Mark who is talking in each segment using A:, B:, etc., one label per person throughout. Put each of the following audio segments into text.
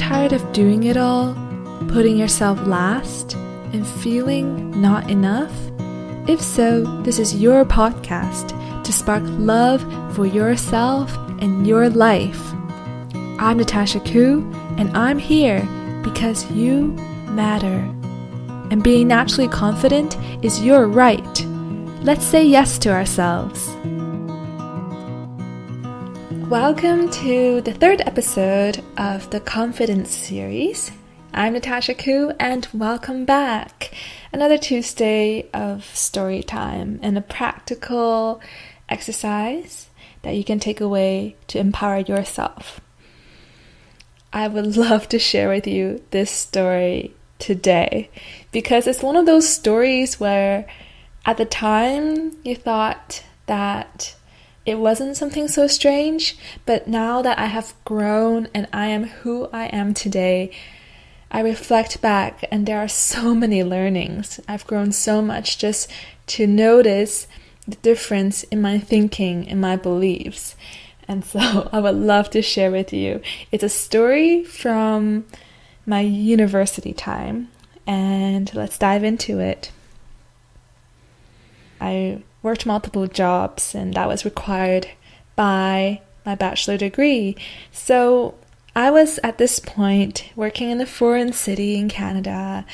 A: tired of doing it all, putting yourself last, and feeling not enough? If so, this is your podcast to spark love for yourself and your life. I'm Natasha Koo, and I'm here because you matter. And being naturally confident is your right. Let's say yes to ourselves. Welcome to the third episode of the Confidence series. I'm Natasha Koo, and welcome back. Another Tuesday of story time and a practical exercise that you can take away to empower yourself. I would love to share with you this story today because it's one of those stories where at the time you thought that it wasn't something so strange, but now that I have grown and I am who I am today, I reflect back and there are so many learnings. I've grown so much just to notice the difference in my thinking, in my beliefs. And so I would love to share with you. It's a story from my university time, and let's dive into it. I worked multiple jobs, and that was required by my bachelor degree. So I was at this point working in a foreign city in Canada,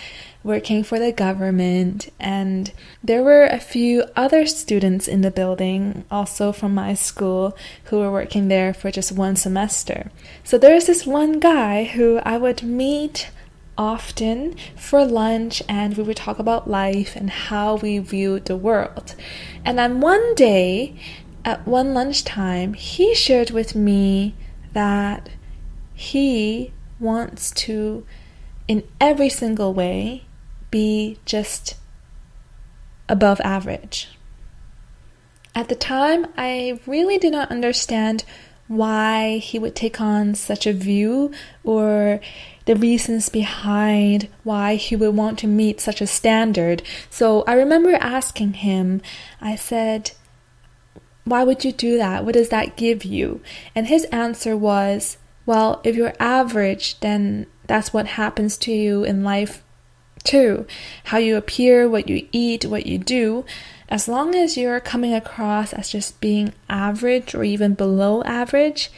A: working for the government, and there were a few other students in the building, also from my school, who were working there for just one semester. So there's this one guy who I would meet often for lunch, and we would talk about life and how we viewed the world. And then one day, at one lunchtime, he shared with me that he wants to, in every single way, be just above average. At the time, I really did not understand why he would take on such a view or the reasons behind why he would want to meet such a standard. So I remember asking him, I said, why would you do that? What does that give you? And his answer was, well, if you're average, then that's what happens to you in life too. How you appear, what you eat, what you do. As long as you're coming across as just being average or even below average,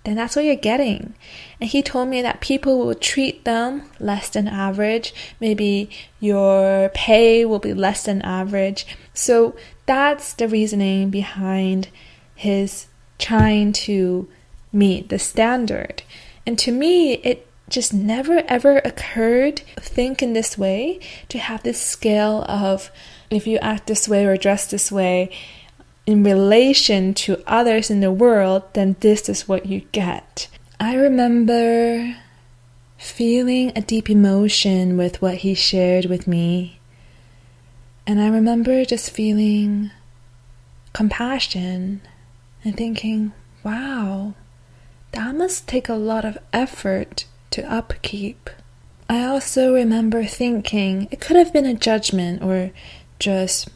A: then that's what you're getting. And he told me that people will treat them less than average. Maybe your pay will be less than average. So that's the reasoning behind his trying to meet the standard. And to me, it just never ever occurred to think in this way, to have this scale of if you act this way or dress this way in relation to others in the world, then this is what you get. I remember feeling a deep emotion with what he shared with me. And I remember just feeling compassion and thinking, wow, that must take a lot of effort to upkeep. I also remember thinking it could have been a judgment or just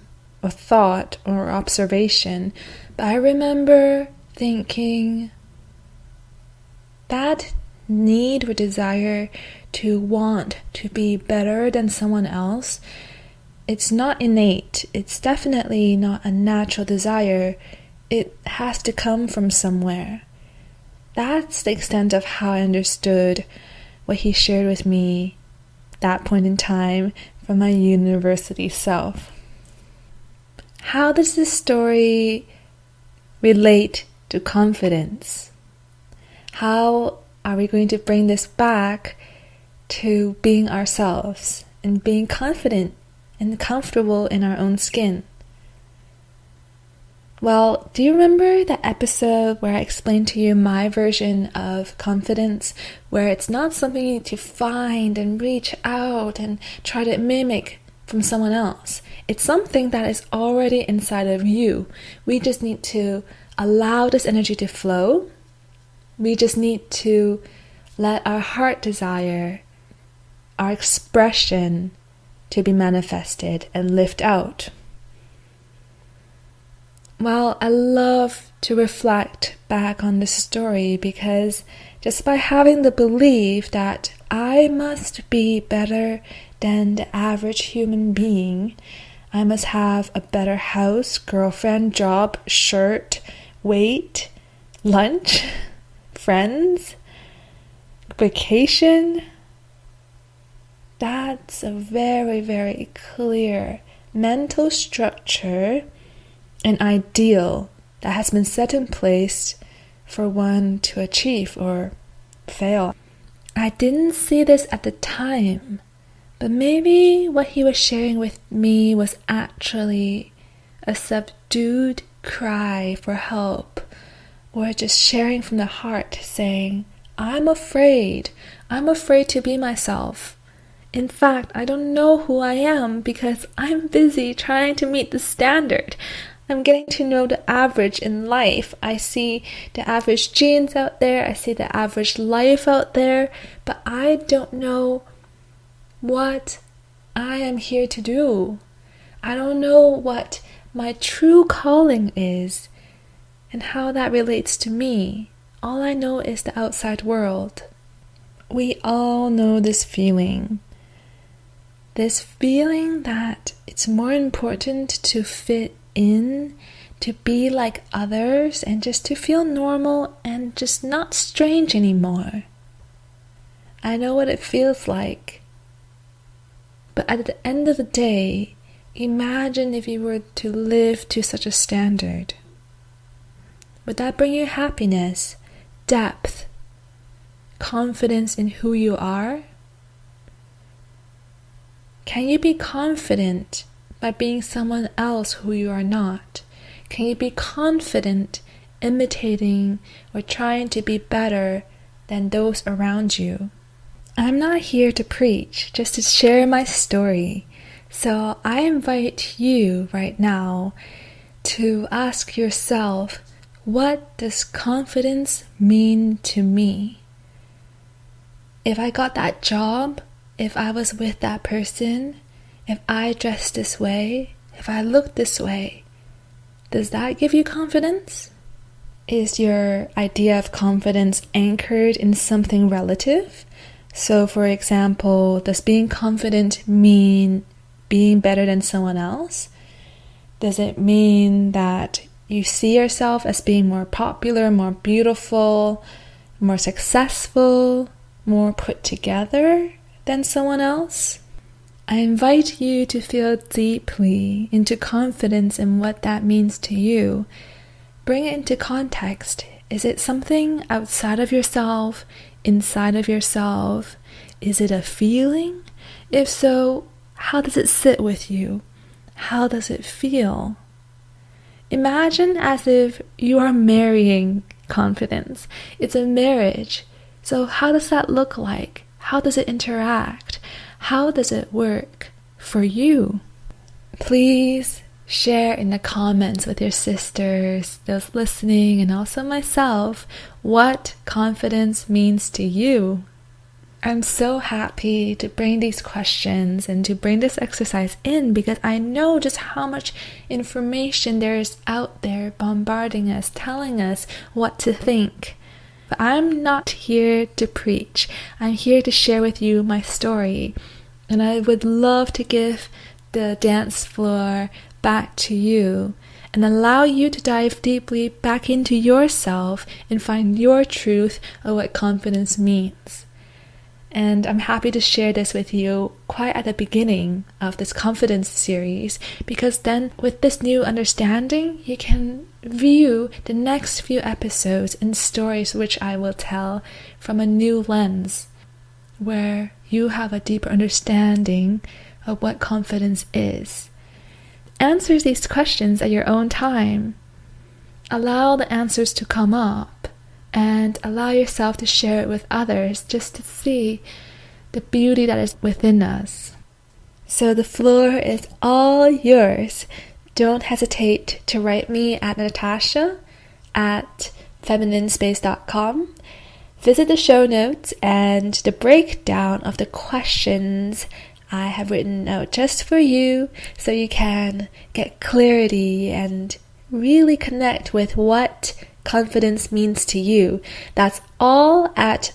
A: a thought or observation, but I remember thinking that need or desire to want to be better than someone else, it's not innate. It's definitely not a natural desire. It has to come from somewhere. That's the extent of how I understood what he shared with me that point in time from my university self. How does this story relate to confidence? How are we going to bring this back to being ourselves and being confident and comfortable in our own skin? Well, do you remember that episode where I explained to you my version of confidence, where it's not something you need to find and reach out and try to mimic from someone else? It's something that is already inside of you. We just need to allow this energy to flow. We just need to let our heart desire, our expression to be manifested and lift out. Well, I love to reflect back on this story because just by having the belief that I must be better than the average human being, I must have a better house, girlfriend, job, shirt, weight, lunch, friends, vacation. That's a very, very clear mental structure, an ideal that has been set in place for one to achieve or fail. I didn't see this at the time, but maybe what he was sharing with me was actually a subdued cry for help, or just sharing from the heart saying, I'm afraid to be myself. In fact, I don't know who I am because I'm busy trying to meet the standard. I'm getting to know the average in life. I see the average genes out there. I see the average life out there. But I don't know what I am here to do. I don't know what my true calling is and how that relates to me. All I know is the outside world. We all know this feeling. This feeling that it's more important to fit in, to be like others, and just to feel normal and just not strange anymore. I know what it feels like. But at the end of the day, imagine if you were to live to such a standard. Would that bring you happiness, depth, confidence in who you are? Can you be confident by being someone else who you are not? Can you be confident imitating or trying to be better than those around you? I'm not here to preach, just to share my story. So I invite you right now to ask yourself, what does confidence mean to me? If I got that job, if I was with that person, if I dressed this way, if I looked this way, does that give you confidence? Is your idea of confidence anchored in something relative? So, for example, does being confident mean being better than someone else? Does it mean that you see yourself as being more popular, more beautiful, more successful, more put together than someone else? I invite you to feel deeply into confidence and what that means to you. Bring it into context. Is it something outside of yourself, inside of yourself? Is it a feeling? If so, how does it sit with you? How does it feel? Imagine as if you are marrying confidence. It's a marriage. So how does that look like? How does it interact? How does it work for you? Please share in the comments with your sisters, those listening, and also myself, what confidence means to you. I'm so happy to bring these questions and to bring this exercise in because I know just how much information there is out there bombarding us, telling us what to think. But I'm not here to preach. I'm here to share with you my story. And I would love to give the dance floor back to you and allow you to dive deeply back into yourself and find your truth of what confidence means. And I'm happy to share this with you quite at the beginning of this confidence series, because then with this new understanding, you can view the next few episodes and stories which I will tell from a new lens, where you have a deeper understanding of what confidence is. Answer these questions at your own time. Allow the answers to come up. And allow yourself to share it with others just to see the beauty that is within us. So the floor is all yours. Don't hesitate to write me at Natasha at femininespace.com. Visit the show notes and the breakdown of the questions I have written out just for you so you can get clarity and really connect with what confidence means to you. That's all at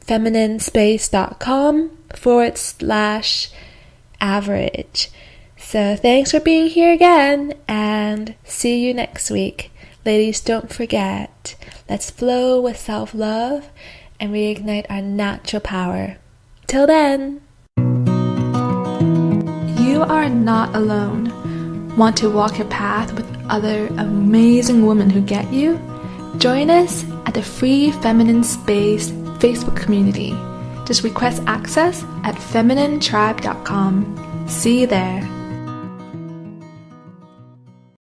A: femininespace.com/average. So thanks for being here again, and see you next week. Ladies, don't forget, let's flow with self-love and reignite our natural power. Till then! You are not alone. Want to walk your path with other amazing women who get you? Join us at the Free Feminine Space Facebook community. Just request access at femininetribe.com. See you there.